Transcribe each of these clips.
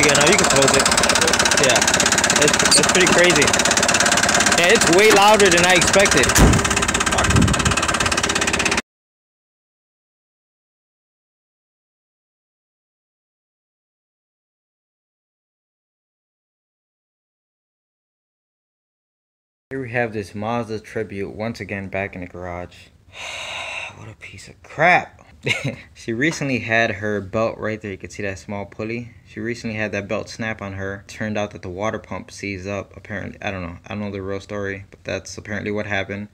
again. Now you can close it. Yeah, it's pretty crazy. Yeah, it's way louder than I expected. Here we have this Mazda Tribute once again back in the garage. What a piece of crap. She recently had her belt right there. You can see that small pulley. She recently had that belt snap on her. Turned out that the water pump seized up, apparently. I don't know the real story, but that's apparently what happened.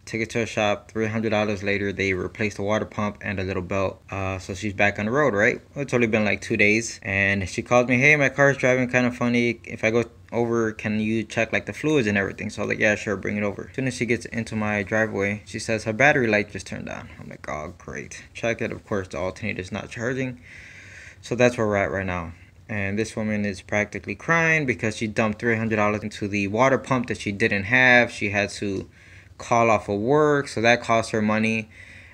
Took it to a shop. $300 later, they replaced the water pump and a little belt. So she's back on the road, right? It's only been like 2 days. And she called me, hey, my car's driving kind of funny. If I go over, can you check like the fluids and everything? So I was like, yeah, sure, bring it over. As soon as she gets into my driveway, she says her battery light just turned on. I'm like, oh, great. Check it. Of course, the alternator's not charging. So that's where we're at right now. And this woman is practically crying because she dumped $300 into the water pump that she didn't have. She had to call off of work, so that cost her money.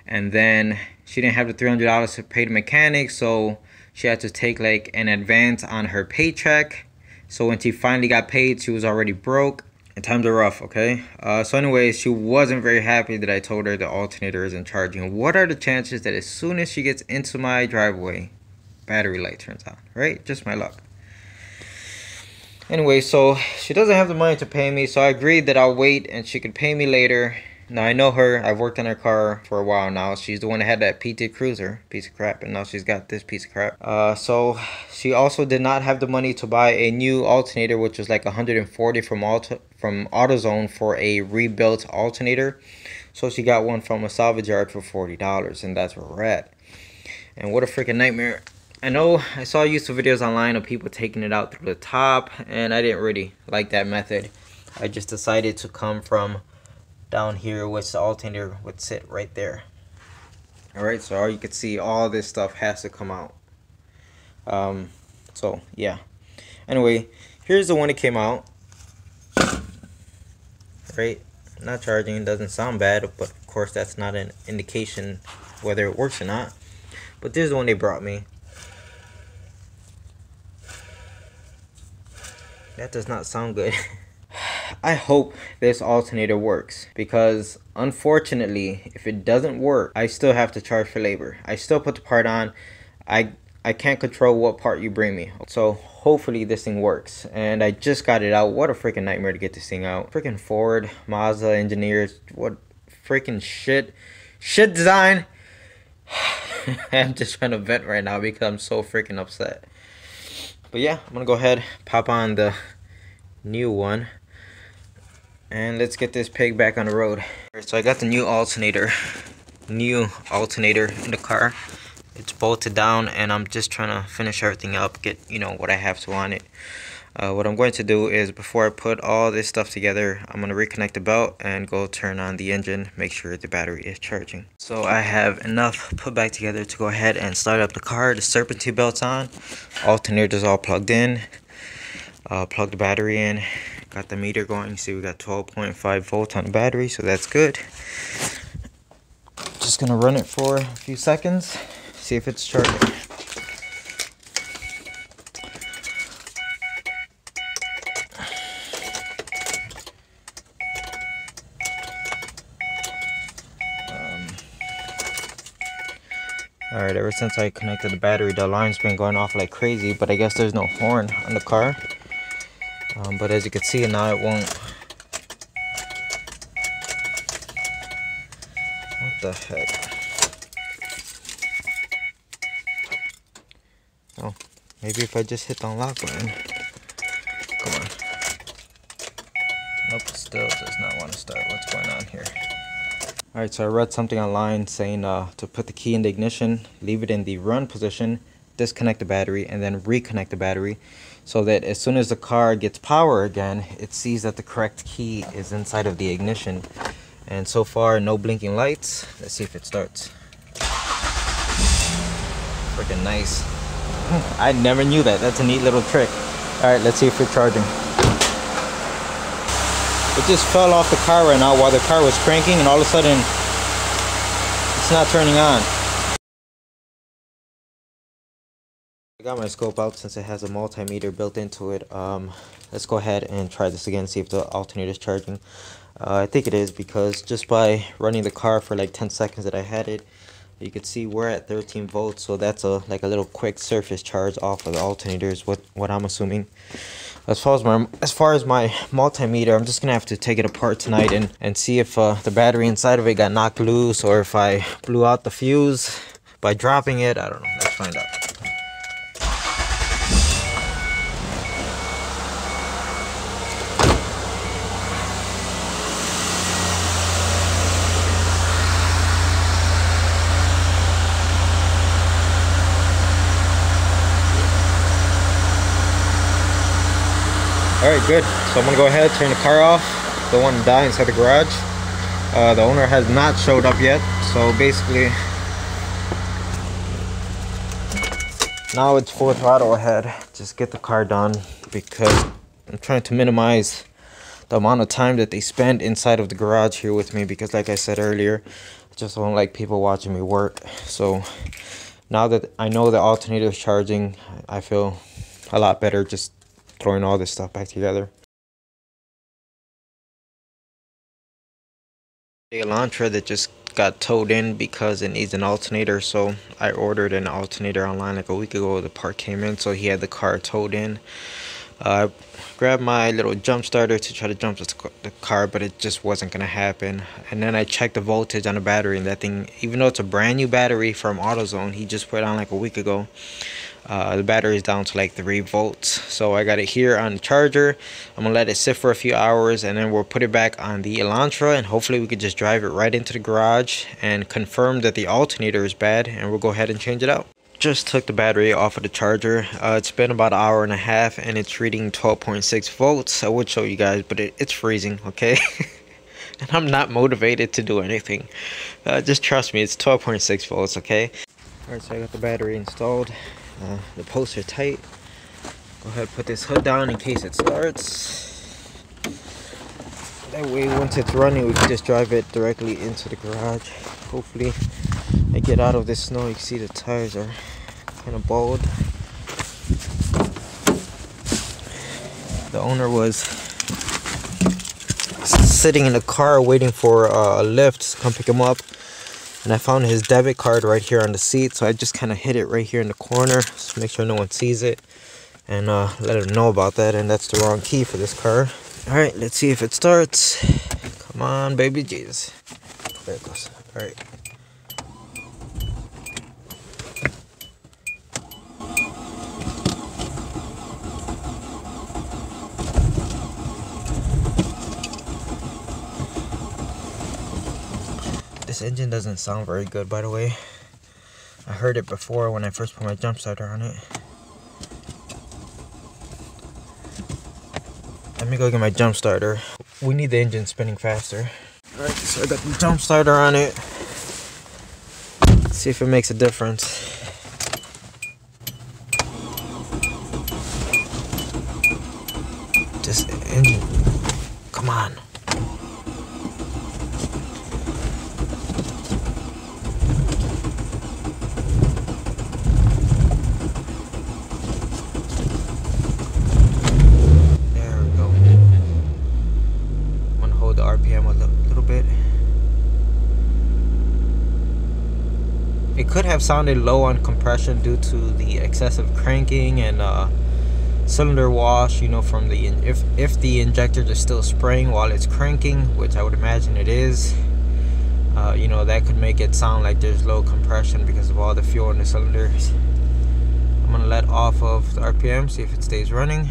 And then she didn't have the $300 to pay the mechanic, so she had to take like an advance on her paycheck. So when she finally got paid, she was already broke and times are rough. Okay, so anyways, she wasn't very happy that I told her the alternator isn't charging. What are the chances that as soon as she gets into my driveway, battery light turns on? Right, just my luck. Anyway, so she doesn't have the money to pay me, so I agreed that I'll wait and she could pay me later. Now I know her. I've worked on her car for a while now. She's the one that had that PT Cruiser, piece of crap, and now she's got this piece of crap. So she also did not have the money to buy a new alternator, which was like 140 from AutoZone for a rebuilt alternator. So she got one from a salvage yard for $40, and that's where we're at. And what a freaking nightmare. I know I saw YouTube videos online of people taking it out through the top, and I didn't really like that method. I just decided to come from down here, which the alternator would sit right there. Alright, so all you can see, all this stuff has to come out. So yeah. Anyway, here's the one that came out. Right? Not charging, doesn't sound bad, but of course that's not an indication whether it works or not. But this is the one they brought me. That does not sound good. I hope this alternator works, because unfortunately, if it doesn't work, I still have to charge for labor. I still put the part on. I can't control what part you bring me. So hopefully this thing works. And I just got it out. What a freaking nightmare to get this thing out. Freaking Ford, Mazda engineers, what freaking shit design. I'm just trying to vent right now because I'm so freaking upset. But yeah, I'm gonna go ahead, pop on the new one, and let's get this pig back on the road. So I got the new alternator in the car. It's bolted down, and I'm just trying to finish everything up, get what I have to on it. What I'm going to do is, before I put all this stuff together, I'm going to reconnect the belt and go turn on the engine, make sure the battery is charging. So I have enough put back together to go ahead and start up the car. The serpentine belt's on, alternator's all plugged in, plug the battery in, got the meter going. You see we got 12.5 volts on the battery, so that's good. Just going to run it for a few seconds, see if it's charging. Alright, ever since I connected the battery, the alarm's been going off like crazy, but I guess there's no horn on the car. But as you can see, now it won't. What the heck? Oh, maybe if I just hit the unlock button. Come on. Nope, still does not want to start. What's going on here? Alright, so I read something online saying to put the key in the ignition, leave it in the run position, disconnect the battery, and then reconnect the battery, so that as soon as the car gets power again, it sees that the correct key is inside of the ignition. And so far, no blinking lights. Let's see if it starts. Freaking nice. I never knew that. That's a neat little trick. Alright, let's see if it's charging. It just fell off the car right now while the car was cranking, and all of a sudden it's not turning on. I got my scope out since it has a multimeter built into it. Let's go ahead and try this again, see if the alternator is charging. I think it is, because just by running the car for like 10 seconds that I had it, you could see we're at 13 volts. So that's like a little quick surface charge off of the alternator is what I'm assuming. As far as my multimeter, I'm just gonna have to take it apart tonight and see if the battery inside of it got knocked loose, or if I blew out the fuse by dropping it. I don't know. Let's find out. Alright, good. So I'm gonna go ahead, turn the car off. Don't want to die inside the garage. The owner has not showed up yet, so basically now it's full throttle ahead. Just get the car done, because I'm trying to minimize the amount of time that they spend inside of the garage here with me, because like I said earlier, I just don't like people watching me work. So now that I know the alternator is charging, I feel a lot better just throwing all this stuff back together. The Elantra that just got towed in because it needs an alternator, so I ordered an alternator online like a week ago. The part came in, so he had the car towed in. I grabbed my little jump starter to try to jump the car, but it just wasn't gonna happen. And then I checked the voltage on the battery, and that thing, even though it's a brand new battery from AutoZone, he just put it on like a week ago, the battery is down to like 3 volts. So I got it here on the charger. I'm gonna let it sit for a few hours, and then we'll put it back on the Elantra, and hopefully we could just drive it right into the garage and confirm that the alternator is bad, and we'll go ahead and change it out. Just took the battery off of the charger. It's been about an hour and a half, and it's reading 12.6 volts. I would show you guys, but it's freezing, okay? And I'm not motivated to do anything. Just trust me, it's 12.6 volts, okay? Alright, so I got the battery installed. The posts are tight. Go ahead and put this hood down in case it starts. That way, once it's running, we can just drive it directly into the garage. Hopefully I get out of this snow. You can see the tires are kind of bald. The owner was sitting in the car waiting for a lift to come pick him up, and I found his debit card right here on the seat, so I just kind of hid it right here in the corner just to make sure no one sees it, and let him know about that. And that's the wrong key for this car. All right, let's see if it starts. Come on, baby Jesus. There it goes. All right. This engine doesn't sound very good, by the way. I heard it before when I first put my jump starter on it. Let me go get my jump starter. We need the engine spinning faster. Alright, so I got the jump starter on it. Let's see if it makes a difference. This engine, come on. RPM a little bit. It could have sounded low on compression due to the excessive cranking and cylinder wash, you know, from the if the injectors are still spraying while it's cranking, which I would imagine it is. You know, that could make it sound like there's low compression because of all the fuel in the cylinders. I'm gonna let off of the RPM, see if it stays running.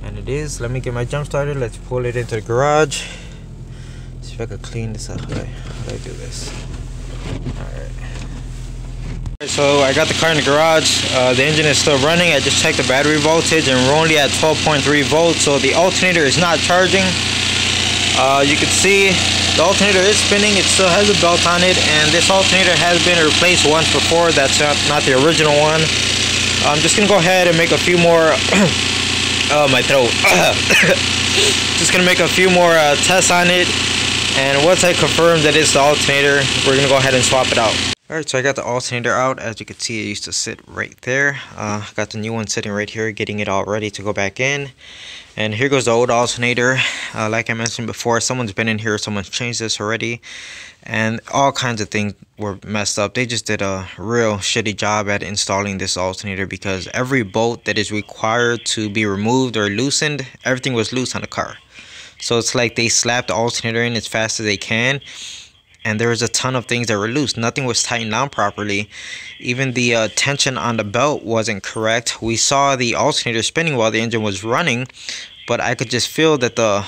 And it is. Let me get my jump started. Let's pull it into the garage. See if I can clean this up. How do I do this? Alright. So I got the car in the garage. The engine is still running. I just checked the battery voltage and we're only at 12.3 volts. So the alternator is not charging. You can see the alternator is spinning. It still has a belt on it. And this alternator has been replaced once before. That's not the original one. I'm just going to go ahead and make a few more... Oh, my throat. Just gonna make a few more tests on it, and once I confirm that it's the alternator, we're gonna go ahead and swap it out. Alright, so I got the alternator out. As you can see, it used to sit right there. Got the new one sitting right here, getting it all ready to go back in. And here goes the old alternator. Like I mentioned before, someone's been in here, someone's changed this already. And all kinds of things were messed up. They just did a real shitty job at installing this alternator, because every bolt that is required to be removed or loosened, everything was loose on the car. So it's like they slapped the alternator in as fast as they can, and there was a ton of things that were loose. Nothing was tightened down properly. Even the tension on the belt wasn't correct. We saw the alternator spinning while the engine was running, but I could just feel that the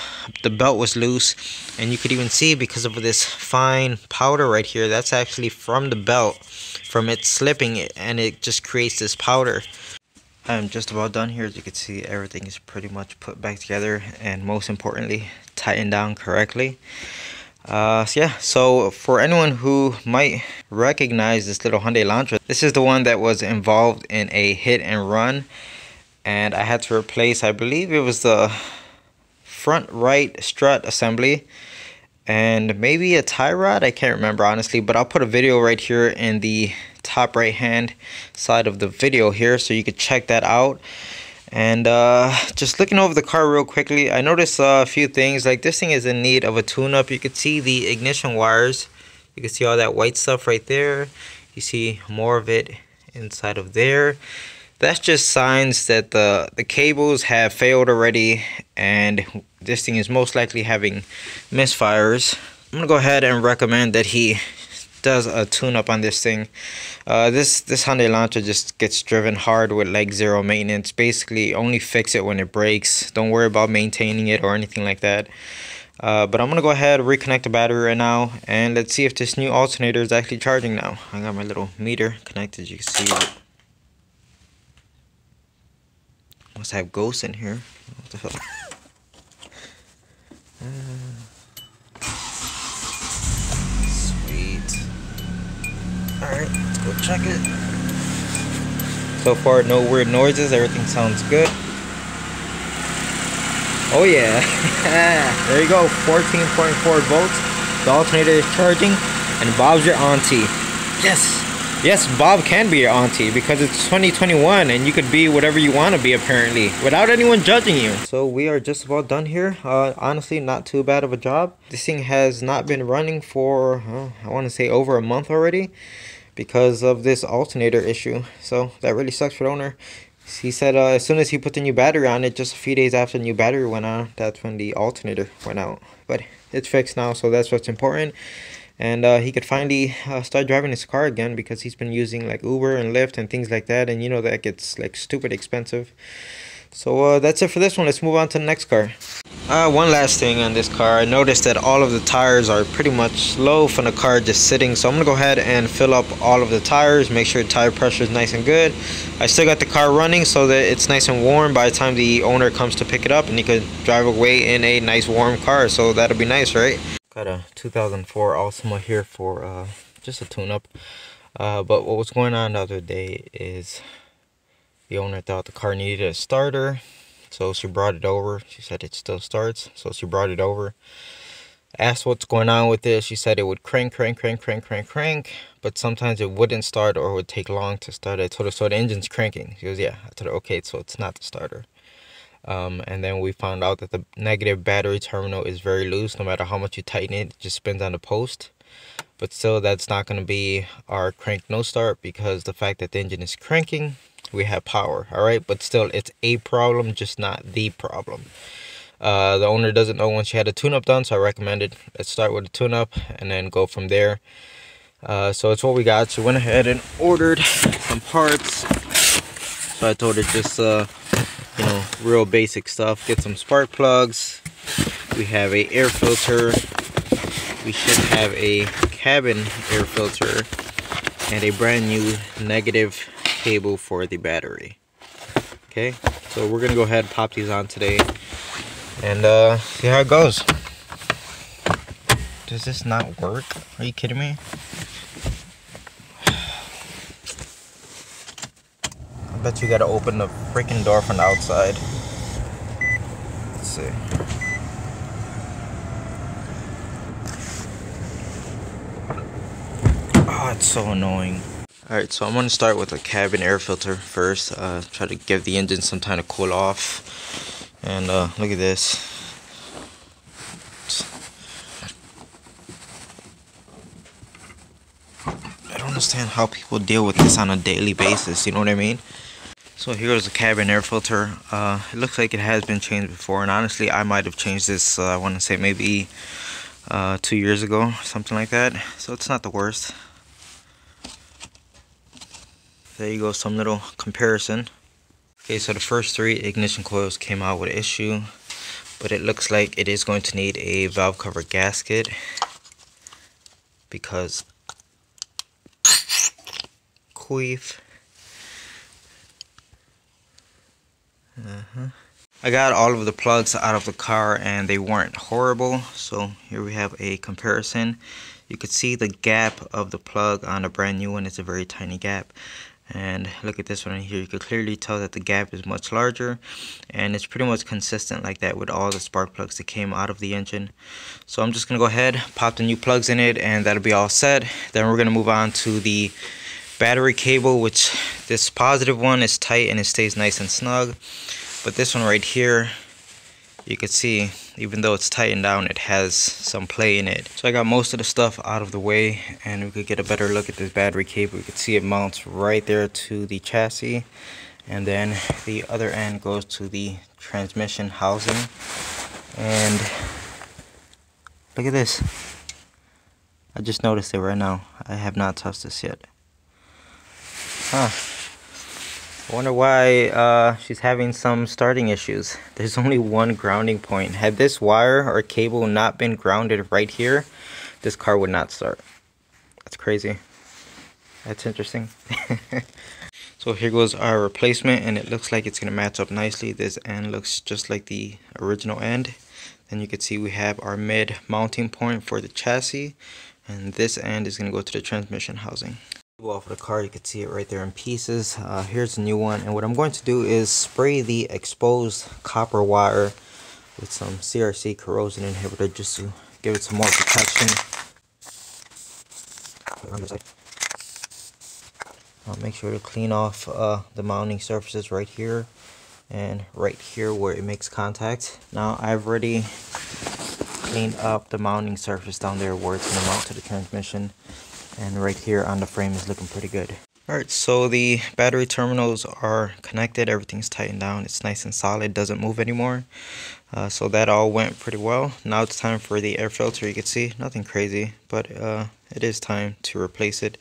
belt was loose. And you could even see, because of this fine powder right here, that's actually from the belt, from it slipping, and it just creates this powder. I'm just about done here. As you can see, everything is pretty much put back together, and most importantly, tightened down correctly. So for anyone who might recognize this little Hyundai Elantra, this is the one that was involved in a hit and run, and I had to replace, I believe it was the front right strut assembly and maybe a tie rod. I can't remember honestly, but I'll put a video right here in the top right hand side of the video here, so you could check that out. And just looking over the car real quickly, I noticed a few things. Like, this thing is in need of a tune-up. You can see the ignition wires. You can see all that white stuff right there. You see more of it inside of there. That's just signs that the cables have failed already, and this thing is most likely having misfires. I'm gonna go ahead and recommend that he does a tune-up on this thing. This Hyundai Elantra just gets driven hard with like zero maintenance. Basically, only fix it when it breaks. Don't worry about maintaining it or anything like that. But I'm gonna go ahead and reconnect the battery right now, and let's see if this new alternator is actually charging now. I got my little meter connected. You can see it. Must have ghosts in here. What the hell? Alright, let's go check it. So far, no weird noises. Everything sounds good. Oh yeah. There you go. 14.4 volts. The alternator is charging. And Bob's your auntie. Yes. Yes, Bob can be your auntie, because it's 2021 and you could be whatever you want to be, apparently, without anyone judging you. So we are just about done here. Honestly, not too bad of a job. This thing has not been running for, I want to say, over a month already, because of this alternator issue. So that really sucks for the owner. He said as soon as he put the new battery on it, just a few days after the new battery went on, that's when the alternator went out. But it's fixed now, so that's what's important. And he could finally start driving his car again, because he's been using like Uber and Lyft and things like that, and you know that gets like stupid expensive. So that's it for this one. Let's move on to the next car. One last thing on this car, I noticed that all of the tires are pretty much low from the car just sitting, so I'm gonna go ahead and fill up all of the tires, make sure the tire pressure is nice and good. I still got the car running so that it's nice and warm by the time the owner comes to pick it up, and he could drive away in a nice warm car, so that'll be nice, right? Got a 2004 Altima here for just a tune-up. But what was going on the other day is the owner thought the car needed a starter, so she brought it over. She said it still starts, so she brought it over. Asked what's going on with it. She said it would crank, but sometimes it wouldn't start, or it would take long to start. I told her, so the engine's cranking. She goes, yeah. I told her, okay, so it's not the starter. And then we found out that the negative battery terminal is very loose. No matter how much you tighten it, it just spins on the post. But still, that's not going to be our crank no start, because the fact that the engine is cranking, we have power. All right, but still, it's a problem, just not the problem. The owner doesn't know when she had a tune-up done, so I recommended let's start with a tune-up and then go from there. So it's what we got. She went ahead and ordered some parts. So I told her just you know, real basic stuff. Get some spark plugs. We have a air filter. We should have a cabin air filter and a brand new negative cable for the battery. Okay, so we're gonna go ahead and pop these on today and see how it goes. Does this not work? Are you kidding me? I bet you gotta open the freaking door from the outside. Let's see. Oh, That's so annoying. Alright, so I'm going to start with a cabin air filter first. Try to give the engine some time to cool off. And look at this. I don't understand how people deal with this on a daily basis, you know what I mean? So here's the cabin air filter. It looks like it has been changed before, and honestly I might have changed this, I want to say maybe 2 years ago, something like that. So it's not the worst. There you go, some little comparison. Okay, so the first 3 ignition coils came out with an issue, but it looks like it is going to need a valve cover gasket because queef. I got all of the plugs out of the car and they weren't horrible, so here we have a comparison. You could see the gap of the plug on a brand new one. It's a very tiny gap, and look at this one right here. You could clearly tell that the gap is much larger, and it's pretty much consistent like that with all the spark plugs that came out of the engine. So I'm just gonna go ahead, pop the new plugs in it, and that'll be all set. Then we're gonna move on to the battery cable, which this positive one is tight and it stays nice and snug, but this one right here, you can see even though it's tightened down, it has some play in it. So I got most of the stuff out of the way, and we could get a better look at this battery cable. You can see it mounts right there to the chassis, and then the other end goes to the transmission housing. And look at this, I just noticed it right now. I have not touched this yet. Huh. I wonder why she's having some starting issues. There's only one grounding point. Had this wire or cable not been grounded right here, this car would not start. That's crazy. That's interesting. So here goes our replacement, and it looks like it's going to match up nicely. This end looks just like the original end. Then you can see we have our mid mounting point for the chassis, and this end is going to go to the transmission housing. Off of the car, you can see it right there in pieces. Here's a new one, and what I'm going to do is spray the exposed copper wire with some CRC corrosion inhibitor just to give it some more protection. I'll make sure to clean off the mounting surfaces right here and right here where it makes contact. Now I've already cleaned up the mounting surface down there where it's going to mount to the transmission. And right here on the frame is looking pretty good. Alright, so the battery terminals are connected. Everything's tightened down. It's nice and solid. Doesn't move anymore. So that all went pretty well. Now it's time for the air filter. You can see nothing crazy, but it is time to replace it.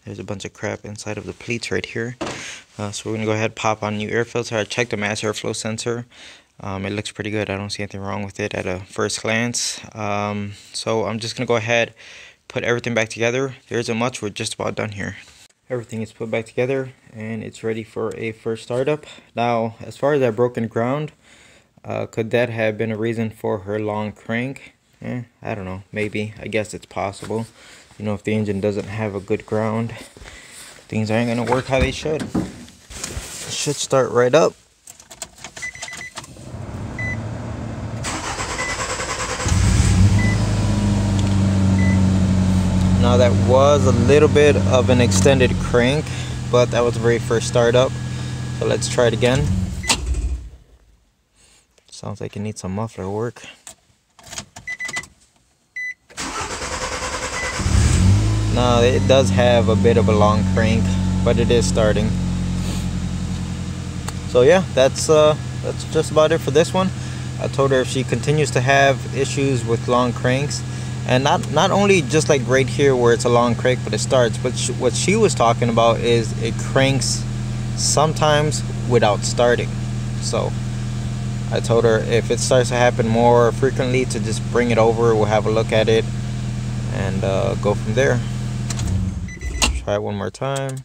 There's a bunch of crap inside of the pleats right here. So we're going to go ahead and pop on a new air filter. I checked the mass airflow sensor. It looks pretty good. I don't see anything wrong with it at a first glance. So I'm just going to go ahead, put everything back together. There isn't much, we're just about done here. Everything is put back together and it's ready for a first startup. Now, as far as that broken ground, could that have been a reason for her long crank? I don't know, maybe. I guess it's possible. You know, if the engine doesn't have a good ground, things aren't going to work how they should. It should start right up. Now that was a little bit of an extended crank, but that was the very first startup. So let's try it again. Sounds like it needs some muffler work. Now it does have a bit of a long crank, but it is starting. So yeah, that's just about it for this one. I told her if she continues to have issues with long cranks, and not only just like right here where it's a long crank but it starts, but what she was talking about is it cranks sometimes without starting. So I told her if it starts to happen more frequently to just bring it over, we'll have a look at it and go from there. Try it one more time.